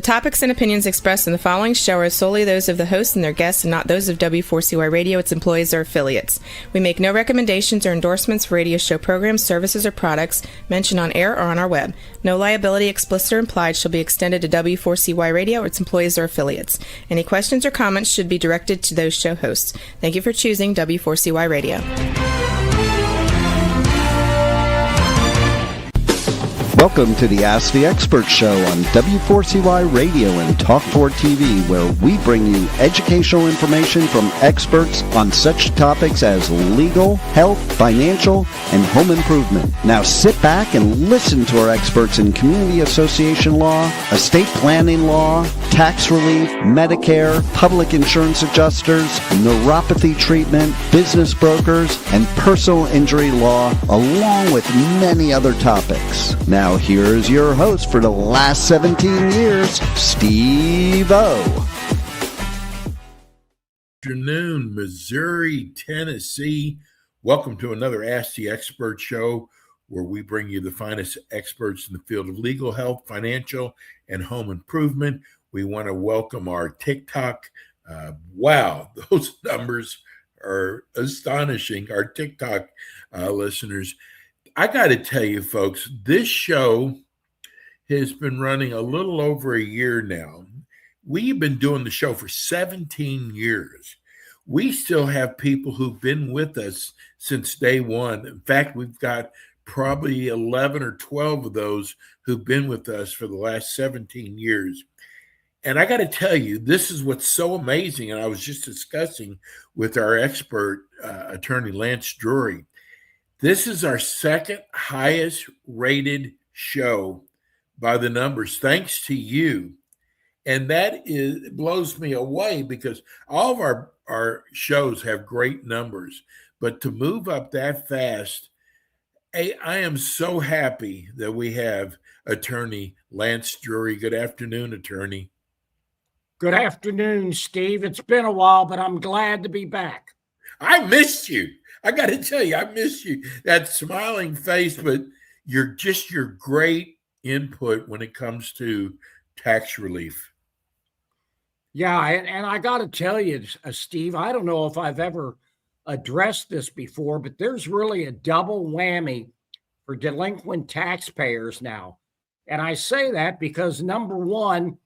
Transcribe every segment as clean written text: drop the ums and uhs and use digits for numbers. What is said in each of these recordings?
topics and opinions expressed in the following show are solely those of the host and their guests and not those of W4CY Radio, its employees, or affiliates. We make no recommendations or endorsements for radio show programs, services, or products mentioned on air or on our web. No liability, explicit or implied, shall be extended to W4CY Radio or its employees or affiliates. Any questions or comments should be directed to those show hosts. Thank you for choosing W4CY Radio. Welcome to the Ask the Expert Show on W4CY Radio and Talk4 TV, where we bring you educational information from experts on such topics as legal, health, financial, and home improvement. Now sit back and listen to our experts in community association law, estate planning law, tax relief, Medicare, public insurance adjusters, neuropathy treatment, business brokers, and personal injury law, along with many other topics. Now here's your host for the last 17 years, Steve O. Afternoon, Missouri, Tennessee. Welcome to another Ask the Expert show, where we bring you the finest experts in the field of legal, health, financial, and home improvement. We want to welcome our TikTok. Wow, those numbers are astonishing. Our TikTok listeners. I got to tell you, folks, this show has been running a little over a year now. We've been doing the show for 17 years. We still have people who've been with us since day one. In fact, we've got probably 11 or 12 of those who've been with us for the last 17 years. And I got to tell you, this is what's so amazing. And I was just discussing with our expert attorney, Lance Drury. This is our second highest rated show by the numbers, thanks to you. And that blows me away, because all of our shows have great numbers. But to move up that fast, I am so happy that we have attorney Lance Drury. Good afternoon, attorney. Good afternoon, Steve. It's been a while, but I'm glad to be back. I missed you. I got to tell you, I miss you. That smiling face, but your great input when it comes to tax relief. Yeah, and I got to tell you, Steve, I don't know if I've ever addressed this before, but there's really a double whammy for delinquent taxpayers now. And I say that because, number one,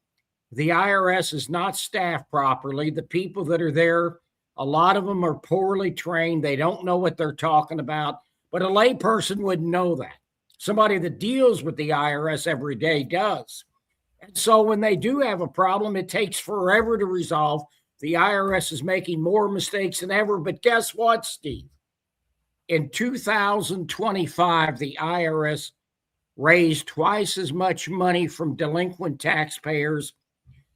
the IRS is not staffed properly. The people that are there, a lot of them are poorly trained. They don't know what they're talking about, but a layperson wouldn't know that. Somebody that deals with the IRS every day does. And so when they do have a problem, it takes forever to resolve. The IRS is making more mistakes than ever. But guess what, Steve? In 2025, the IRS raised twice as much money from delinquent taxpayers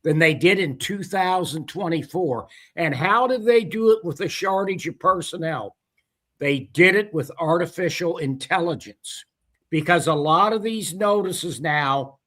than they did in 2024. And how did they do it with a shortage of personnel? They did it with artificial intelligence, because a lot of these notices now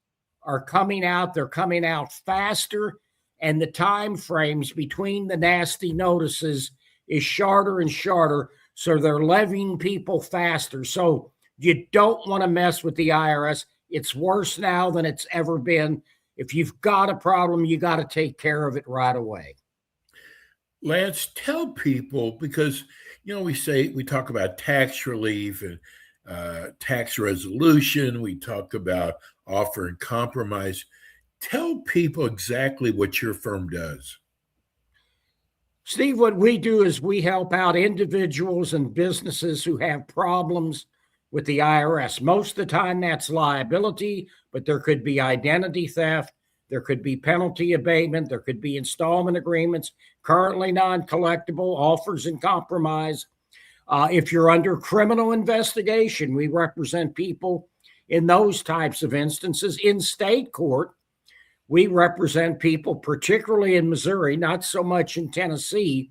are coming out. They're coming out faster, and the time frames between the nasty notices is shorter and shorter. So they're levying people faster. So you don't want to mess with the IRS. It's worse now than it's ever been. If you've got a problem, you got to take care of it right away. Lance, tell people, because, we talk about tax relief and tax resolution. We talk about offer and compromise. Tell people exactly what your firm does. Steve, what we do is we help out individuals and businesses who have problems with the IRS. Most of the time that's liability, but there could be identity theft. There could be penalty abatement. There could be installment agreements, currently non-collectible, offers and compromise. If you're under criminal investigation, we represent people in those types of instances. In state court, we represent people, particularly in Missouri, not so much in Tennessee,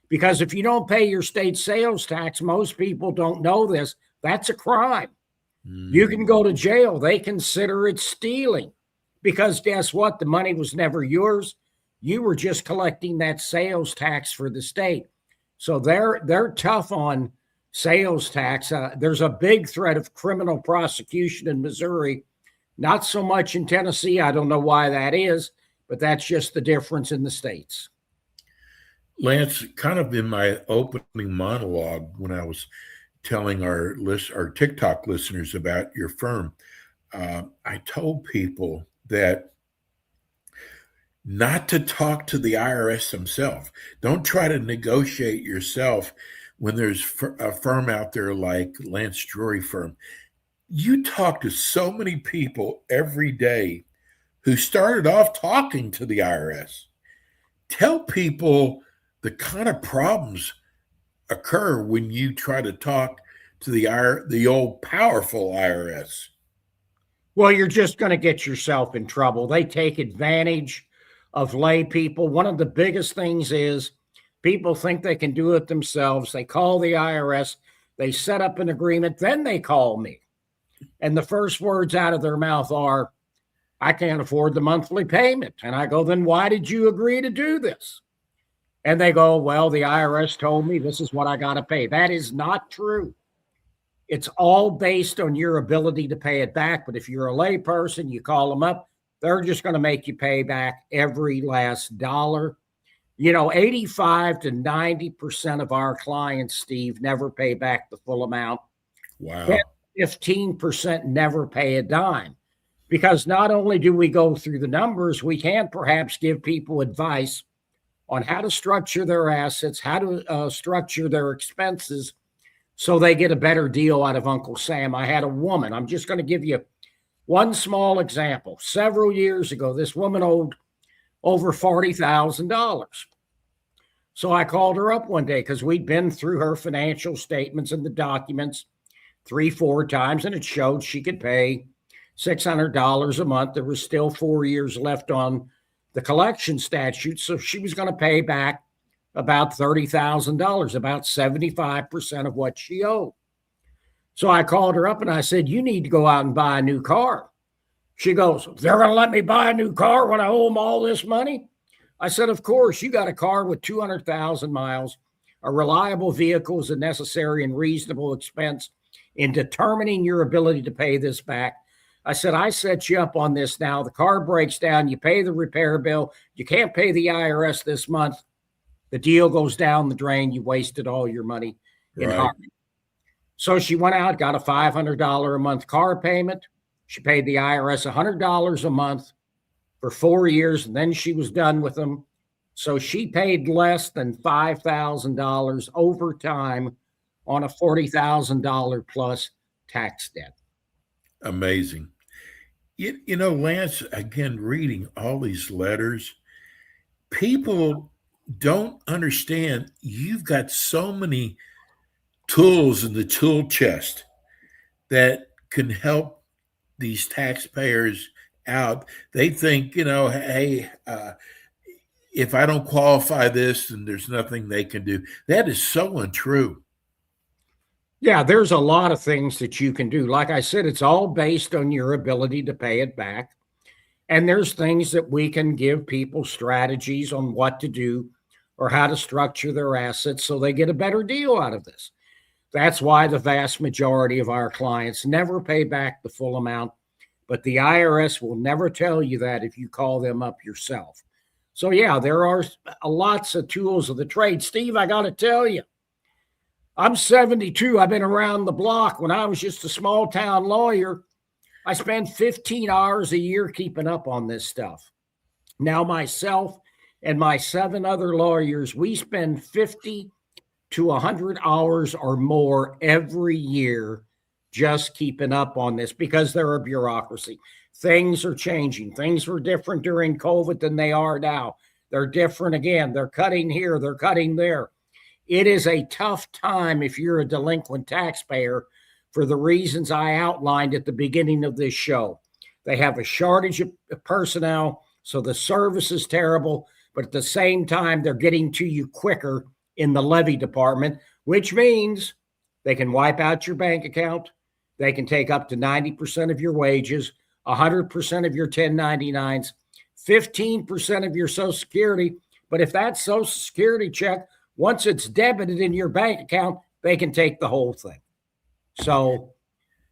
because if you don't pay your state sales tax, most people don't know this, that's a crime. You can go to jail. They consider it stealing, because guess what? The money was never yours. You were just collecting that sales tax for the state. So they're tough on sales tax. There's a big threat of criminal prosecution in Missouri Not so much in Tennessee. I don't know why that is, but that's just the difference in the states. Lance, kind of in my opening monologue when I was telling our TikTok listeners about your firm, I told people that not to talk to the IRS themselves. Don't try to negotiate yourself when there's a firm out there like Lance Drury Firm. You talk to so many people every day who started off talking to the IRS. Tell people the kind of problems occur when you try to talk to the old powerful IRS. Well, you're just going to get yourself in trouble. They take advantage of lay people. One of the biggest things is people think they can do it themselves. They call the IRS, they set up an agreement, then they call me. And the first words out of their mouth are, I can't afford the monthly payment. And I go, then why did you agree to do this? And they go, well, the IRS told me this is what I got to pay. That is not true. It's all based on your ability to pay it back. But if you're a lay person, you call them up, they're just going to make you pay back every last dollar. 85 to 90% of our clients, Steve, never pay back the full amount. Wow. 15% never pay a dime. Because not only do we go through the numbers, we can perhaps give people advice on how to structure their assets, how to structure their expenses so they get a better deal out of Uncle Sam. I had a woman, I'm just going to give you one small example. Several years ago, this woman owed over $40,000. So I called her up one day because we'd been through her financial statements and the documents 3-4 times, and it showed she could pay $600 a month. There was still 4 years left on the collection statute. So she was going to pay back about $30,000, about 75% of what she owed. So I called her up and I said, you need to go out and buy a new car. She goes, they're going to let me buy a new car when I owe them all this money? I said, of course, you got a car with 200,000 miles. A reliable vehicle is a necessary and reasonable expense in determining your ability to pay this back. I said, I set you up on this now. The car breaks down. You pay the repair bill. You can't pay the IRS this month. The deal goes down the drain. You wasted all your money in Harvey. So she went out, got a $500 a month car payment. She paid the IRS $100 a month for 4 years, and then she was done with them. So she paid less than $5,000 over time on a $40,000 plus tax debt. Amazing. Lance, again, reading all these letters, people don't understand you've got so many tools in the tool chest that can help these taxpayers out. They think, hey, if I don't qualify this, then there's nothing they can do. That is so untrue. Yeah, there's a lot of things that you can do. Like I said, it's all based on your ability to pay it back. And there's things that we can give people strategies on what to do or how to structure their assets so they get a better deal out of this. That's why the vast majority of our clients never pay back the full amount, but the IRS will never tell you that if you call them up yourself. So yeah, there are lots of tools of the trade. Steve, I got to tell you, I'm 72. I've been around the block. When I was just a small town lawyer, I spent 15 hours a year keeping up on this stuff. Now myself and my 7 other lawyers, we spend 50 to 100 hours or more every year just keeping up on this because they're a bureaucracy. Things are changing. Things were different during COVID than they are now. They're different again. They're cutting here. They're cutting there. It is a tough time if you're a delinquent taxpayer for the reasons I outlined at the beginning of this show. They have a shortage of personnel, so the service is terrible, but at the same time, they're getting to you quicker in the levy department, which means they can wipe out your bank account. They can take up to 90% of your wages, 100% of your 1099s, 15% of your Social Security. But if that Social Security check, once it's debited in your bank account, they can take the whole thing. So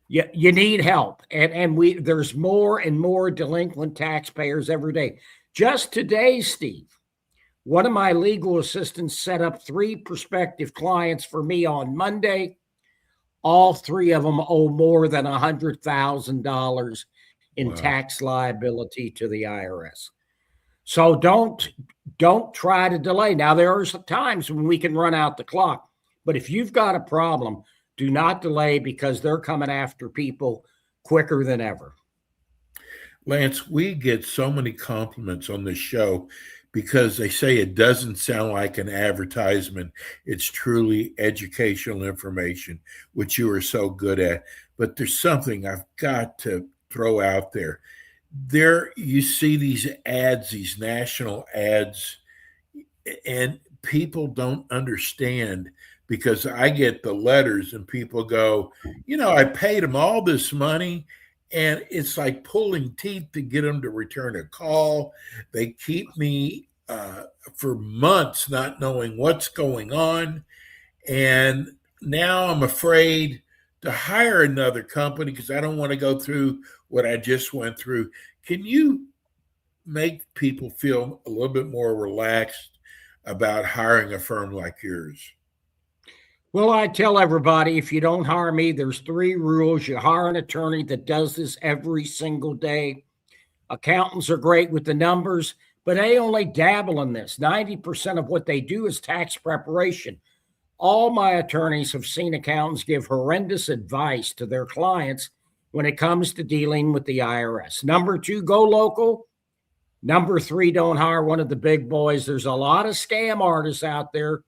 You need help. And there's more and more delinquent taxpayers every day. Just today, Steve, one of my legal assistants set up 3 prospective clients for me on Monday. All 3 of them owe more than $100,000 in tax liability to the IRS. So don't try to delay. Now, there are times when we can run out the clock, but if you've got a problem, do not delay, because they're coming after people quicker than ever. Lance, we get so many compliments on this show because they say it doesn't sound like an advertisement. It's truly educational information, which you are so good at. But there's something I've got to throw out there. There, you see these ads, these national ads, and people don't understand, because I get the letters and people go, I paid them all this money, and it's like pulling teeth to get them to return a call. They keep me for months not knowing what's going on. And now I'm afraid to hire another company because I don't want to go through what I just went through. Can you make people feel a little bit more relaxed about hiring a firm like yours? Well, I tell everybody, if you don't hire me, there's 3 rules. You hire an attorney that does this every single day. Accountants are great with the numbers, but they only dabble in this. 90% of what they do is tax preparation. All my attorneys have seen accountants give horrendous advice to their clients when it comes to dealing with the IRS. Number 2, go local. Number 3, don't hire one of the big boys. There's a lot of scam artists out there.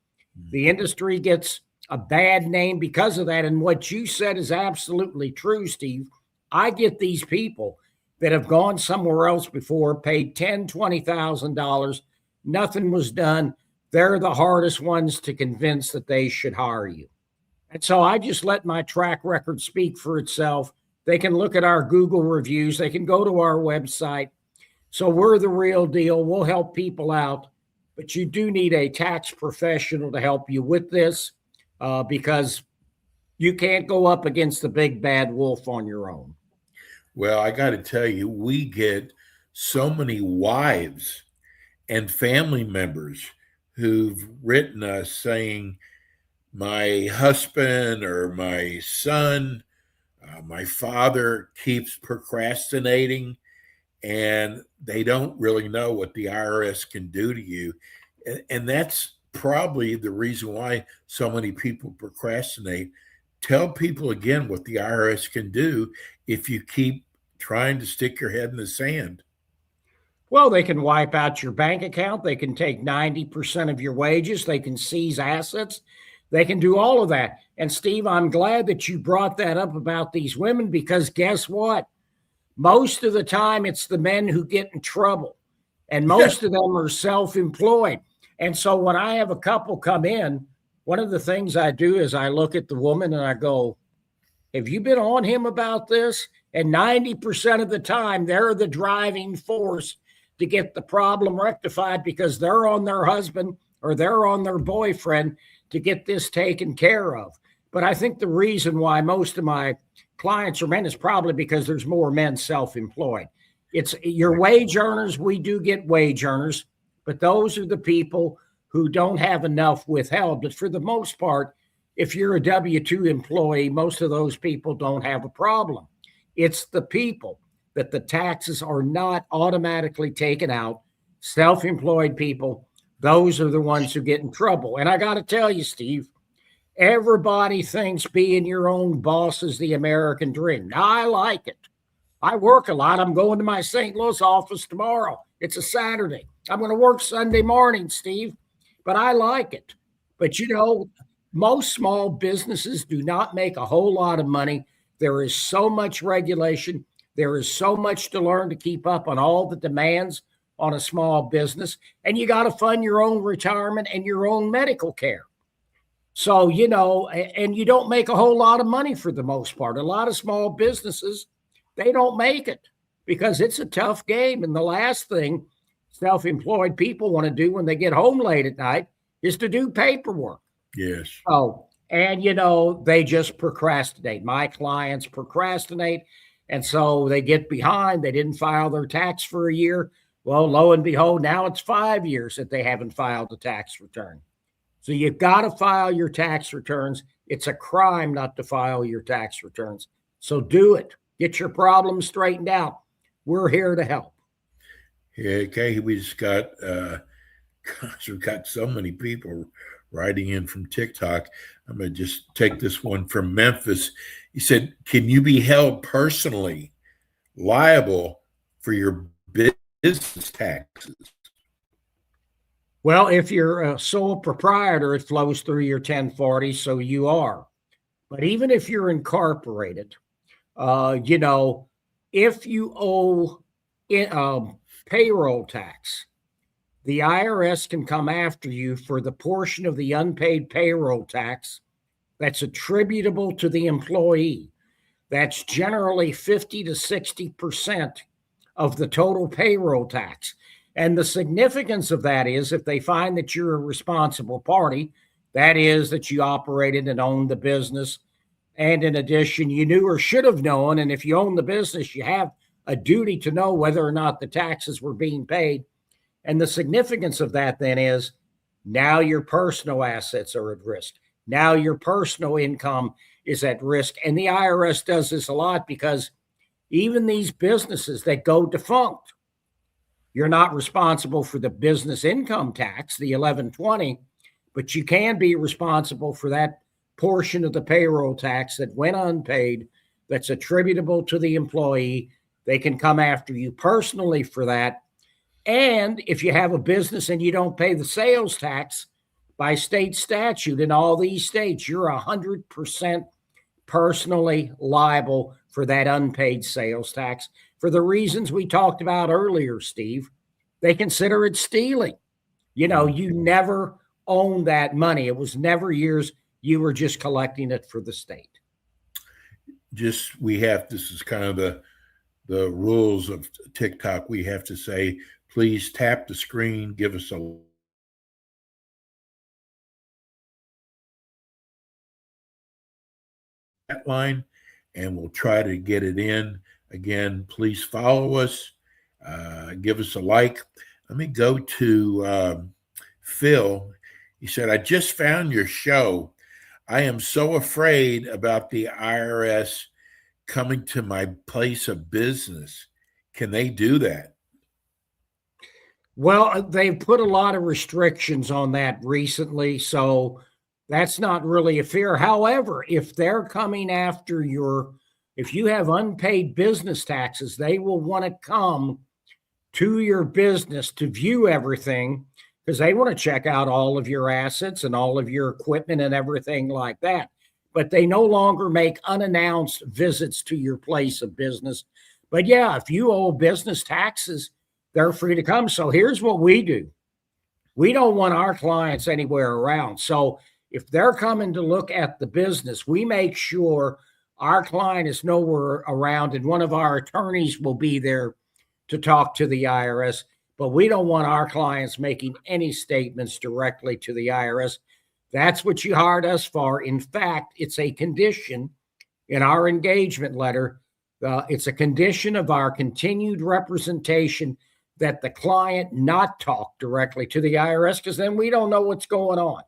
The industry gets a bad name because of that. And what you said is absolutely true, Steve. I get these people that have gone somewhere else before, paid $10,000, $20,000. Nothing was done. They're the hardest ones to convince that they should hire you. And so I just let my track record speak for itself. They can look at our Google reviews. They can go to our website. So we're the real deal. We'll help people out. But you do need a tax professional to help you with this, because you can't go up against the big bad wolf on your own. Well, I got to tell you, we get so many wives and family members who've written us saying, my husband or my son, my father keeps procrastinating, and they don't really know what the IRS can do to you. And that's probably the reason why so many people procrastinate. Tell people again what the IRS can do if you keep trying to stick your head in the sand. Well, they can wipe out your bank account. They can take 90% of your wages. They can seize assets. They can do all of that. And Steve, I'm glad that you brought that up about these women, because guess what? Most of the time, it's the men who get in trouble, and most of them are self-employed. And so when I have a couple come in, one of the things I do is I look at the woman and I go, have you been on him about this? And 90% of the time, they're the driving force to get the problem rectified, because they're on their husband or they're on their boyfriend to get this taken care of. But I think the reason why most of my clients are men is probably because there's more men self-employed. It's your wage earners. We do get wage earners, but those are the people who don't have enough withheld. But for the most part, if you're a W-2 employee, most of those people don't have a problem. It's the people that the taxes are not automatically taken out, self-employed people, those are the ones who get in trouble. And I got to tell you, Steve, everybody thinks being your own boss is the American dream. Now, I like it. I work a lot. I'm going to my St. Louis office tomorrow. It's a Saturday. I'm going to work Sunday morning, Steve, but I like it. But, you know, most small businesses do not make a whole lot of money. There is so much regulation. There is so much to learn to keep up on all the demands on a small business. And you got to fund your own retirement and your own medical care. So, you know, and you don't make a whole lot of money for the most part. A lot of small businesses, they don't make it because it's a tough game. And the last thing self-employed people want to do when they get home late at night is to do paperwork. Yes. So And, they just procrastinate. My clients procrastinate. And so they get behind. They didn't file their tax for a year. Well, lo and behold, now it's 5 years that they haven't filed a tax return. So you've got to file your tax returns. It's a crime not to file your tax returns. So do it. Get your problems straightened out. We're here to help. Yeah, okay, we just got, gosh, we've got so many people writing in from TikTok. I'm going to just take this one from Memphis. He said, can you be held personally liable for your business taxes? Well, if you're a sole proprietor, it flows through your 1040, so you are. But even if you're incorporated, if you owe payroll tax, the IRS can come after you for the portion of the unpaid payroll tax that's attributable to the employee. That's generally 50 to 60% of the total payroll tax. And the significance of that is if they find that you're a responsible party, that is that you operated and owned the business. And in addition, you knew or should have known. And if you own the business, you have a duty to know whether or not the taxes were being paid. And the significance of that then is now your personal assets are at risk. Now your personal income is at risk. And the IRS does this a lot because even these businesses that go defunct, you're not responsible for the business income tax, the 1120, but you can be responsible for that portion of the payroll tax that went unpaid that's attributable to the employee. They can come after you personally for that. And if you have a business and you don't pay the sales tax by state statute in all these states, you're 100% personally liable for that unpaid sales tax for the reasons we talked about earlier, Steve. They consider it stealing. You never owned that money. It was never yours. You were just collecting it for the state. This is kind of the rules of TikTok. We have to say, please tap the screen, give us a line, and we'll try to get it in. Again, please follow us, give us a like. Let me go to Phil. He said, I just found your show. I am so afraid about the IRS coming to my place of business. Can they do that? Well, they've put a lot of restrictions on that recently, so that's not really a fear. However, if they're coming after if you have unpaid business taxes, they will want to come to your business to view everything because they want to check out all of your assets and all of your equipment and everything like that. But they no longer make unannounced visits to your place of business. But yeah, if you owe business taxes, they're free to come. So here's what we do. We don't want our clients anywhere around. So if they're coming to look at the business, we make sure our client is nowhere around and one of our attorneys will be there to talk to the IRS. But we don't want our clients making any statements directly to the IRS. That's what you hired us for. In fact, it's a condition in our engagement letter. It's a condition of our continued representation that the client not talk directly to the IRS because then we don't know what's going on.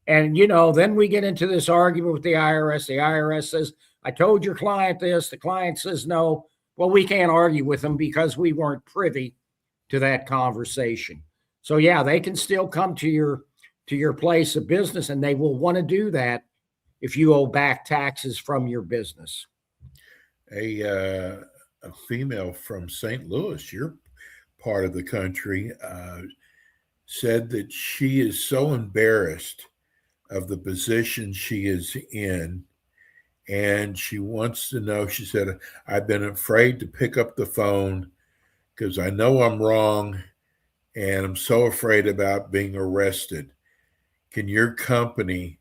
And, then we get into this argument with the IRS. The IRS says, I told your client this. The client says no. Well, we can't argue with them because we weren't privy to that conversation. So, yeah, they can still come to your place of business, and they will want to do that if you owe back taxes from your business. A female from St. Louis, your part of the country, said that she is so embarrassed of the position she is in, and she wants to know, she said, I've been afraid to pick up the phone because I know I'm wrong, and I'm so afraid about being arrested. Can your company,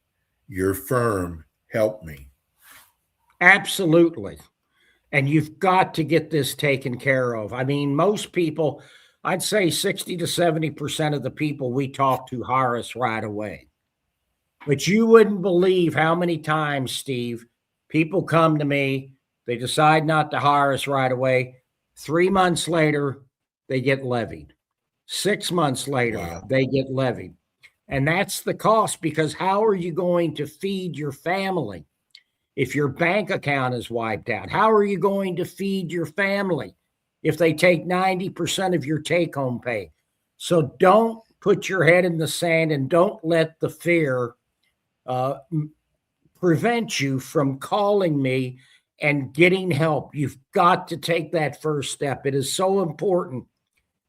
your firm, help me? Absolutely. And you've got to get this taken care of. I mean, most people, I'd say 60 to 70% of the people we talk to hire us right away. But you wouldn't believe how many times, Steve, people come to me, they decide not to hire us right away. 3 months later, they get levied. 6 months later, Wow. they get levied. And that's the cost, because how are you going to feed your family if your bank account is wiped out? How are you going to feed your family if they take 90% of your take-home pay? So don't put your head in the sand and don't let the fear prevent you from calling me and getting help. You've got to take that first step. It is so important,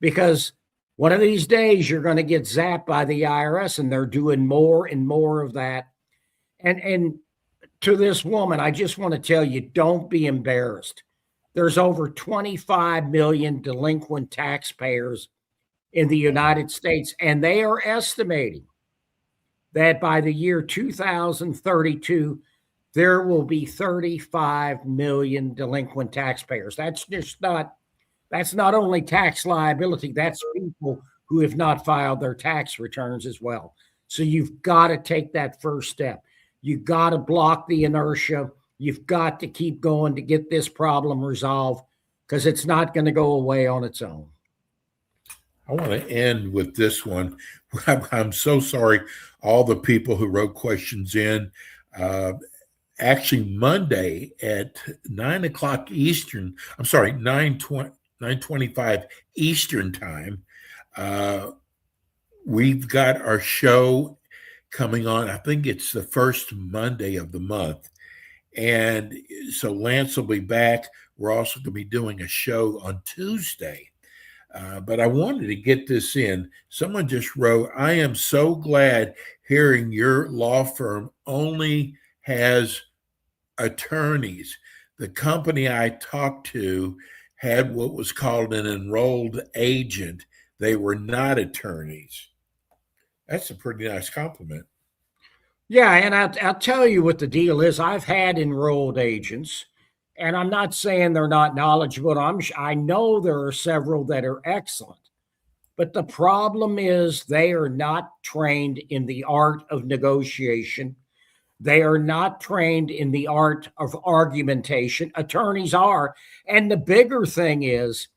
because one of these days you're going to get zapped by the IRS, and they're doing more and more of that. And to this woman, I just want to tell you, don't be embarrassed. There's over 25 million delinquent taxpayers in the United States, and they are estimating that by the year 2032, there will be 35 million delinquent taxpayers. That's not only tax liability, that's people who have not filed their tax returns as well. So you've got to take that first step. You've got to block the inertia. You've got to keep going to get this problem resolved, because it's not going to go away on its own. I want to end with this one. I'm so sorry, all the people who wrote questions in. Actually, Monday at 9 o'clock Eastern, 9:25 Eastern time, we've got our show coming on. I think it's the first Monday of the month. And so Lance will be back. We're also going to be doing a show on Tuesday. But I wanted to get this in. Someone just wrote, I am so glad hearing your law firm only has attorneys. The company I talked to had what was called an enrolled agent. They were not attorneys. That's a pretty nice compliment. Yeah, and I'll tell you what the deal is. I've had enrolled agents, and I'm not saying they're not knowledgeable. I know there are several that are excellent, but the problem is they are not trained in the art of negotiation. They are not trained in the art of argumentation. Attorneys are. And the bigger thing is,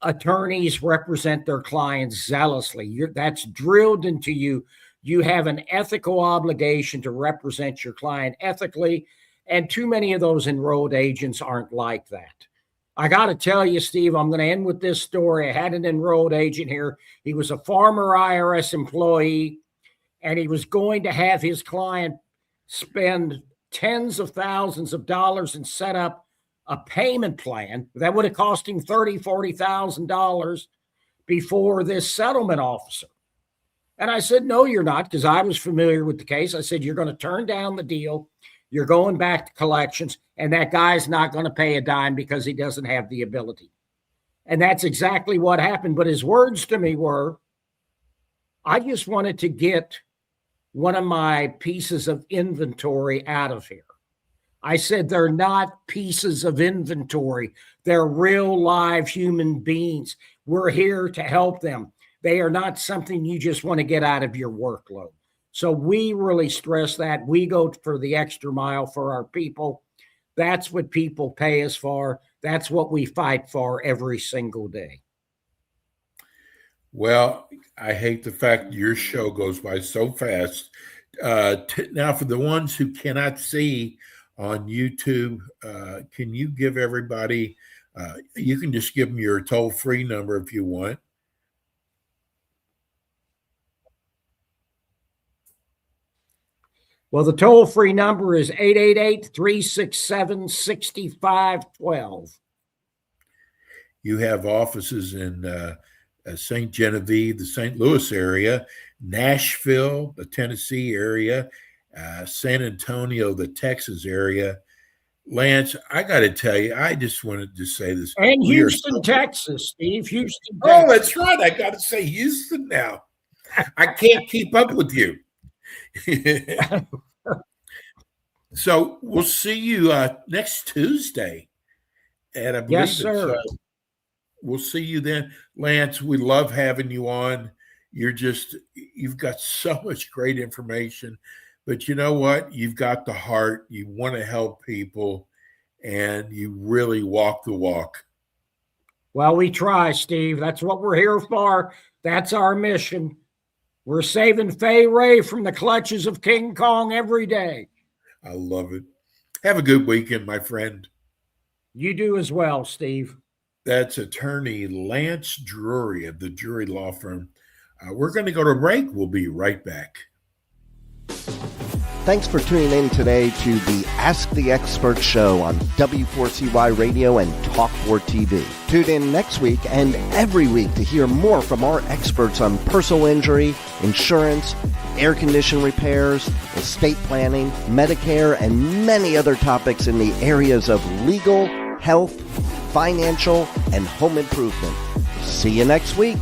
attorneys represent their clients zealously. That's drilled into you. You have an ethical obligation to represent your client ethically. And too many of those enrolled agents aren't like that. I got to tell you, Steve, I'm going to end with this story. I had an enrolled agent here. He was a former IRS employee, and he was going to have his client spend tens of thousands of dollars and set up a payment plan that would have cost him $30,000, $40,000 before this settlement officer. And I said, no, you're not, because I was familiar with the case. I said, you're going to turn down the deal. You're going back to collections, and that guy's not going to pay a dime because he doesn't have the ability. And that's exactly what happened. But his words to me were, I just wanted to get one of my pieces of inventory out of here. I said, they're not pieces of inventory. They're real live human beings. We're here to help them. They are not something you just want to get out of your workload. So we really stress that. We go for the extra mile for our people. That's what people pay us for. That's what we fight for every single day. Well, I hate the fact your show goes by so fast. Now, for the ones who cannot see on YouTube, can you give everybody, you can just give them your toll-free number if you want. Well, the toll-free number is 888-367-6512. You have offices in St. Genevieve, the St. Louis area, Nashville, the Tennessee area, San Antonio, the Texas area. Lance, I got to tell you, I just wanted to say this. And Houston, Texas, Steve. Houston, Texas. Oh, that's right. I got to say Houston now. I can't keep up with you. So we'll see you next Tuesday. And I believe yes, sir. We'll see you then. Lance, we love having you on. You've got so much great information. But you know what? You've got the heart. You want to help people, and you really walk the walk. Well, we try, Steve. That's what we're here for. That's our mission. We're saving Fay Ray from the clutches of King Kong every day. I love it. Have a good weekend, my friend. You do as well, Steve. That's attorney Lance Drury of the Drury Law Firm. We're going to go to break. We'll be right back. Thanks for tuning in today to the Ask the Expert show on W4CY Radio and Talk4 TV. Tune in next week and every week to hear more from our experts on personal injury, insurance, air condition repairs, estate planning, Medicare, and many other topics in the areas of legal, health, financial, and home improvement. See you next week.